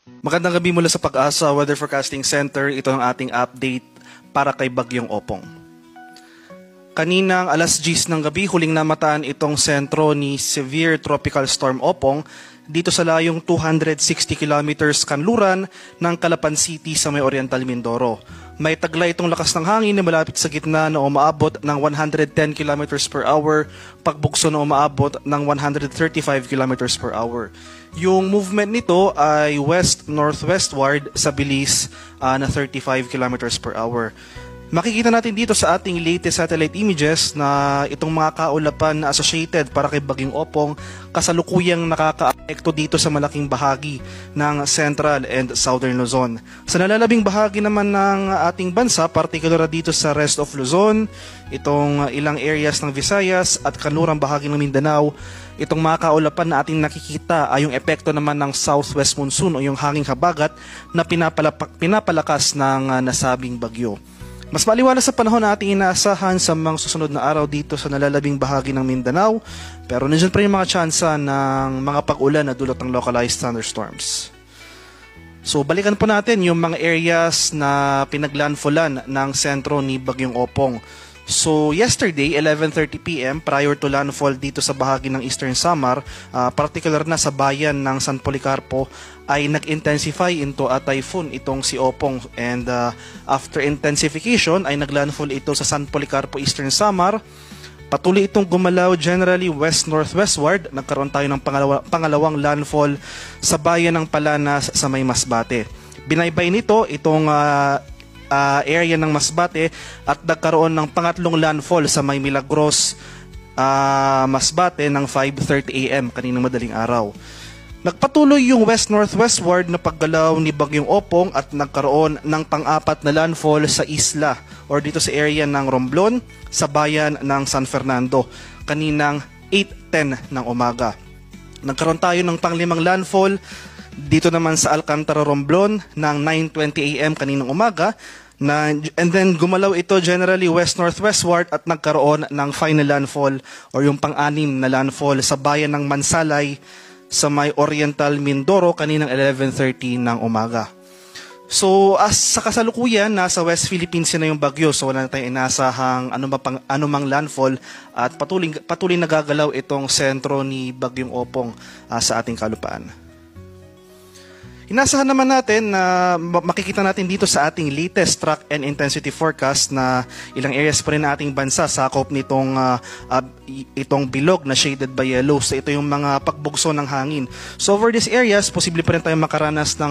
Magandang gabi mula sa Pag-asa Weather Forecasting Center. Ito ang ating update para kay Bagyong Opong. Kaninang alas 10 ng gabi, huling namataan itong sentro ni Severe Tropical Storm Opong dito sa layong 260 kilometers kanluran ng Calapan City sa may Oriental Mindoro. May taglay itong lakas ng hangin na malapit sa gitna na umaabot ng 110 kilometers per hour, pagbugso na umaabot ng 135 kilometers per hour. Yung movement nito ay west-northwestward sa bilis na 35 kilometers per hour. Makikita natin dito sa ating latest satellite images na itong mga kaulapan na associated para kay Bagyong Opong kasalukuyang nakaka-apekto dito sa malaking bahagi ng Central and Southern Luzon. Sa nalalabing bahagi naman ng ating bansa, partikular dito sa rest of Luzon, itong ilang areas ng Visayas at kanlurang bahagi ng Mindanao, itong mga kaulapan na ating nakikita ay yung epekto naman ng southwest monsoon o yung hanging habagat na pinapalakas ng nasabing bagyo. Mas maliwanag sa panahon na ating inaasahan sa mga susunod na araw dito sa nalalabing bahagi ng Mindanao, pero nandiyan pa rin yung mga tsansa ng mga pag-ulan na dulot ng localized thunderstorms. So balikan po natin yung mga areas na pinaglandfallan ng sentro ni Bagyong Opong. So yesterday, 11:30 PM, prior to landfall dito sa bahagi ng Eastern Samar, particular na sa bayan ng San Policarpo, ay nag-intensify into a typhoon itong si Opong, and after intensification ay naglandfall ito sa San Policarpo, Eastern Samar. Patuloy itong gumalaw generally west-northwestward. Nagkaroon tayo ng pangalawang landfall sa bayan ng Palanas sa may Masbate. Binaybay nito itong area ng Masbate at nagkaroon ng pangatlong landfall sa may Milagros, Masbate ng 5:30 AM kaninang madaling araw. Nagpatuloy yung west-northwestward na paggalaw ni Bagyong Opong at nagkaroon ng pang-apat na landfall sa isla or dito sa area ng Romblon sa bayan ng San Fernando kaninang 8:10 ng umaga. Nagkaroon tayo ng pang-limang landfall dito naman sa Alcantara, Romblon ng 9:20 AM kaninang umaga, and then gumalaw ito generally west-northwestward at nagkaroon ng final landfall or yung pang-anim na landfall sa bayan ng Mansalay sa may Oriental Mindoro kaninang 11:30 ng umaga. So sa kasalukuyan, nasa West Philippines na yung bagyo, so wala na tayong inasahang anumang landfall at patuloy nagagalaw itong sentro ni Bagyong Opong sa ating kalupaan. Inasahan naman natin na makikita natin dito sa ating latest track and intensity forecast na ilang areas pa rin na ating bansa sakop nitong itong bilog na shaded by yellow. So ito yung mga pagbugso ng hangin. So over these areas, posible pa rin tayong makaranas ng